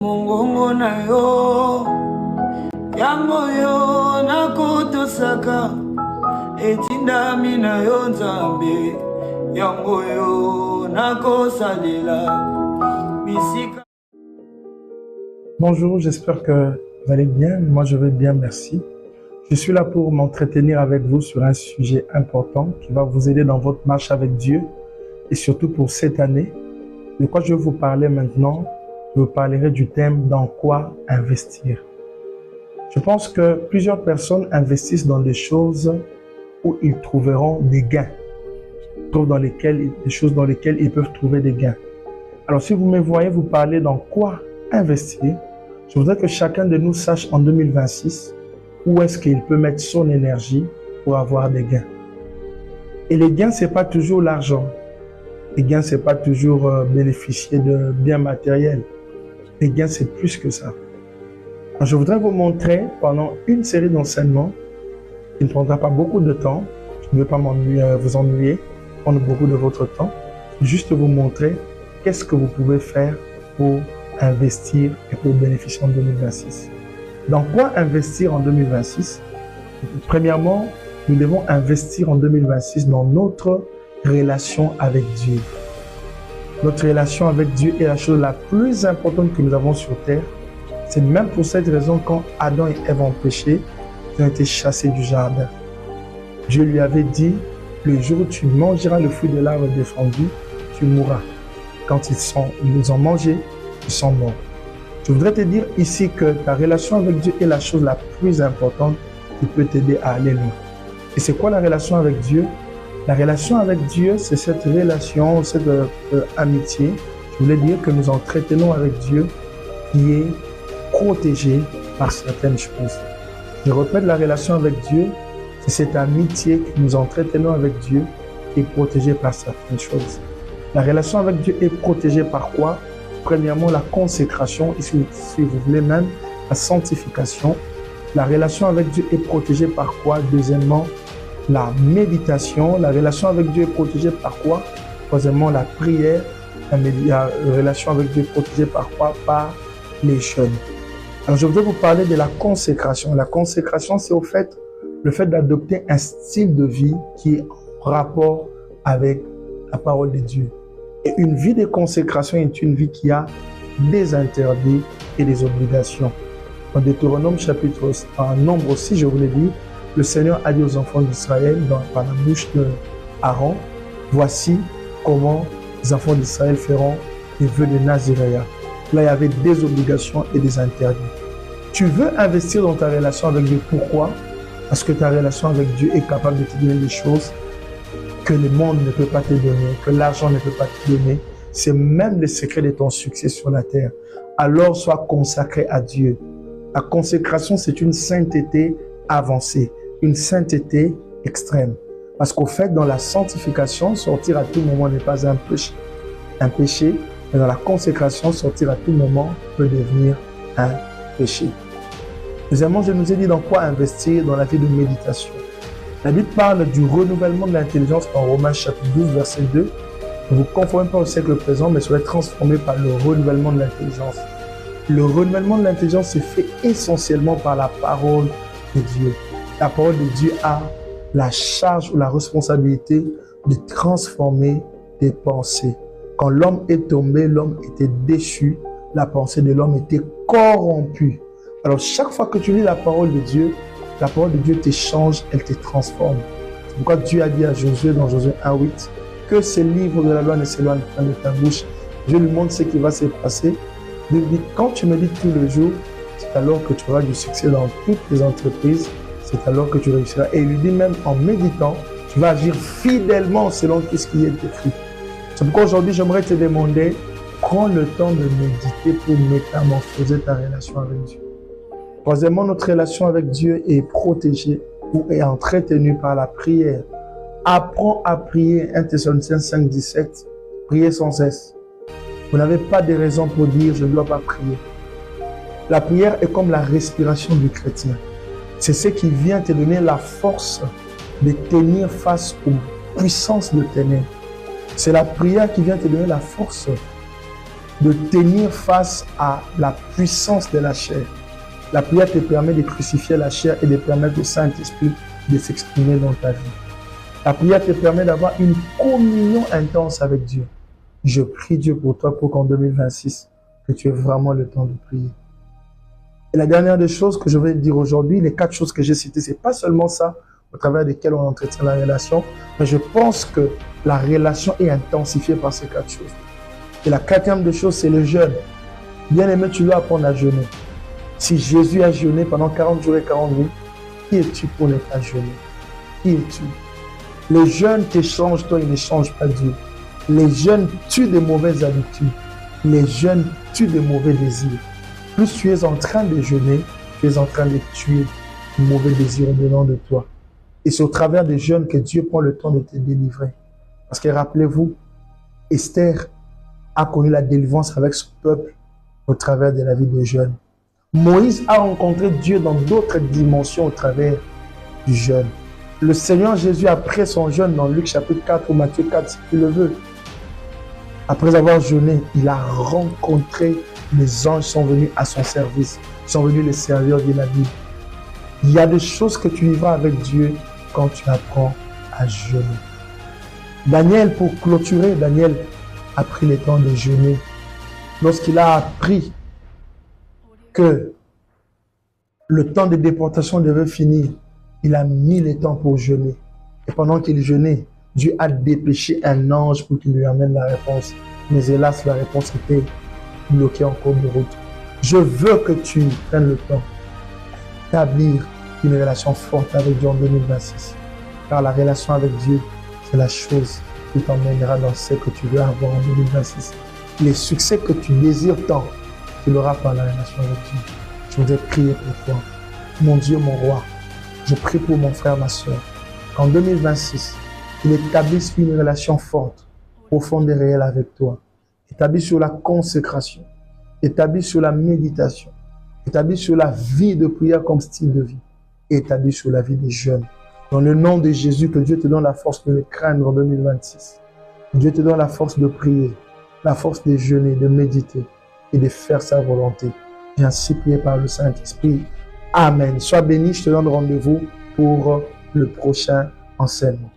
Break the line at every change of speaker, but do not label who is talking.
Mongongo na yo, yango yo nakotosaka, etindami na yo nzambe, yango yo nakosalela, bisika.
Bonjour, j'espère que vous allez bien. Moi, je vais bien, merci. Je suis là pour m'entretenir avec vous sur un sujet important qui va vous aider dans votre marche avec Dieu et surtout pour cette année. De quoi je vais vous parler maintenant? Je vous parlerai du thème « Dans quoi investir ?» Je pense que plusieurs personnes investissent dans des choses où ils trouveront des gains. Des choses dans lesquelles ils peuvent trouver des gains. Alors, si vous me voyez vous parler dans quoi investir, je voudrais que chacun de nous sache en 2026 où est-ce qu'il peut mettre son énergie pour avoir des gains. Et les gains, ce n'est pas toujours l'argent. Les gains, ce n'est pas toujours bénéficier de biens matériels. Les gains, c'est plus que ça. Alors, je voudrais vous montrer pendant une série d'enseignements qui ne prendra pas beaucoup de temps. Je ne veux pas vous ennuyer, prendre beaucoup de votre temps. Juste vous montrer qu'est-ce que vous pouvez faire pour investir et pour bénéficier en 2026. Dans quoi investir en 2026? Premièrement, nous devons investir en 2026 dans notre relation avec Dieu. Notre relation avec Dieu est la chose la plus importante que nous avons sur terre. C'est même pour cette raison quand Adam et Ève ont péché, ils ont été chassés du jardin. Dieu lui avait dit, le jour où tu mangeras le fruit de l'arbre défendu, tu mourras. Quand ils ont mangé, ils sont morts. Je voudrais te dire ici que ta relation avec Dieu est la chose la plus importante qui peut t'aider à aller loin. Et c'est quoi la relation avec Dieu? La relation avec Dieu, c'est cette relation, cette amitié, je voulais dire que nous entretenons avec Dieu qui est protégée par certaines choses. Je répète, la relation avec Dieu, c'est cette amitié que nous entretenons avec Dieu qui est protégée par certaines choses. La relation avec Dieu est protégée par quoi? Premièrement, la consécration, et si vous voulez même, la sanctification. La relation avec Dieu est protégée par quoi? Deuxièmement, la méditation. La relation avec Dieu est protégée par quoi? Troisièmement, la prière. La relation avec Dieu est protégée par quoi? Par les jeûnes. Alors, je voudrais vous parler de la consécration. La consécration, c'est au fait, le fait d'adopter un style de vie qui est en rapport avec la parole de Dieu. Et une vie de consécration est une vie qui a des interdits et des obligations. Dans Deutéronome chapitre nombre 6, je vous l'ai dit, le Seigneur a dit aux enfants d'Israël, par la bouche d'Aaron, voici comment les enfants d'Israël feront les vœux de Naziréa. Là, il y avait des obligations et des interdits. Tu veux investir dans ta relation avec Dieu. Pourquoi? Parce que ta relation avec Dieu est capable de te donner des choses que le monde ne peut pas te donner, que l'argent ne peut pas te donner. C'est même le secret de ton succès sur la terre. Alors, sois consacré à Dieu. La consécration, c'est une sainteté avancée, une sainteté extrême. Parce qu'au fait, dans la sanctification, sortir à tout moment n'est pas un péché, mais dans la consécration, sortir à tout moment peut devenir un péché. Deuxièmement, je nous ai dit dans quoi investir dans la vie de méditation. La Bible parle du renouvellement de l'intelligence dans Romains chapitre 12, verset 2. Ne vous conformez pas au siècle présent, mais soyez transformés par le renouvellement de l'intelligence. Le renouvellement de l'intelligence se fait essentiellement par la parole de Dieu. La parole de Dieu a la charge ou la responsabilité de transformer des pensées. Quand l'homme est tombé, l'homme était déchu, la pensée de l'homme était corrompue. Alors chaque fois que tu lis la parole de Dieu te change, elle te transforme. C'est pourquoi Dieu a dit à Josué dans Josué 1:8 que ce livre de la loi ne s'éloigne pas de ta bouche. Dieu lui montre ce qui va se passer. Dieu dit, quand tu médites tous les jours, c'est alors que tu auras du succès dans toutes tes entreprises. C'est alors que tu réussiras. Et il lui dit même en méditant, tu vas agir fidèlement selon tout ce qui est écrit. C'est pourquoi aujourd'hui, j'aimerais te demander, prends le temps de méditer pour métamorphoser ta relation avec Dieu. Troisièmement, notre relation avec Dieu est protégée ou est entretenue par la prière. Apprends à prier. 1 Thessaloniciens 5:17. Priez sans cesse. Vous n'avez pas de raison pour dire je ne dois pas prier. La prière est comme la respiration du chrétien. C'est ce qui vient te donner la force de tenir face aux puissances de ténèbres. C'est la prière qui vient te donner la force de tenir face à la puissance de la chair. La prière te permet de crucifier la chair et de permettre au Saint-Esprit de s'exprimer dans ta vie. La prière te permet d'avoir une communion intense avec Dieu. Je prie Dieu pour toi pour qu'en 2026, que tu aies vraiment le temps de prier. Et la dernière des choses que je vais te dire aujourd'hui, les 4 choses que j'ai citées, c'est pas seulement ça au travers desquelles on entretient la relation, mais je pense que la relation est intensifiée par ces 4 choses. Et la 4e des choses, c'est le jeûne. Bien aimé, tu dois apprendre à jeûner. Si Jésus a jeûné pendant 40 jours et 40 nuits, qui es-tu pour ne pas jeûner? Qui es-tu? Le jeûne t'échange, toi, il ne change pas Dieu. Les jeûnes tuent de mauvaises habitudes. Les jeûnes tuent de mauvais désirs. Plus tu es en train de jeûner, tu es en train de tuer de mauvais désirs au-dedans de toi. Et c'est au travers des jeûnes que Dieu prend le temps de te délivrer. Parce que rappelez-vous, Esther a connu la délivrance avec son peuple au travers de la vie de jeûne. Moïse a rencontré Dieu dans d'autres dimensions au travers du jeûne. Le Seigneur Jésus, après son jeûne dans Luc chapitre 4 ou Matthieu 4, si tu le veux, après avoir jeûné, il a rencontré les anges sont venus à son service, sont venus le servir de la Bible. Il y a des choses que tu vivras avec Dieu quand tu apprends à jeûner. Daniel, pour clôturer, Daniel a pris le temps de jeûner. Lorsqu'il a appris que le temps de déportation devait finir, il a mis le temps pour jeûner. Et pendant qu'il jeûnait, Dieu a dépêché un ange pour qu'il lui amène la réponse. Mais hélas, la réponse était bloquée en cours de route. Je veux que tu prennes le temps d'établir une relation forte avec Dieu en 2026. Car la relation avec Dieu, c'est la chose qui t'emmènera dans ce que tu veux avoir en 2026. Les succès que tu désires tant, tu l'auras par la relation avec Dieu. Je voudrais prier pour toi. Mon Dieu, mon roi, je prie pour mon frère, ma soeur, qu'en 2026, il établisse une relation forte, profonde et réelle avec toi. Établie sur la consécration, établie sur la méditation, établie sur la vie de prière comme style de vie, et établie sur la vie des jeunes. Dans le nom de Jésus, que Dieu te donne la force de le craindre en 2026. Que Dieu te donne la force de prier, la force de jeûner, de méditer et de faire sa volonté. Et ainsi prier par le Saint-Esprit. Amen. Sois béni, je te donne rendez-vous pour le prochain enseignement.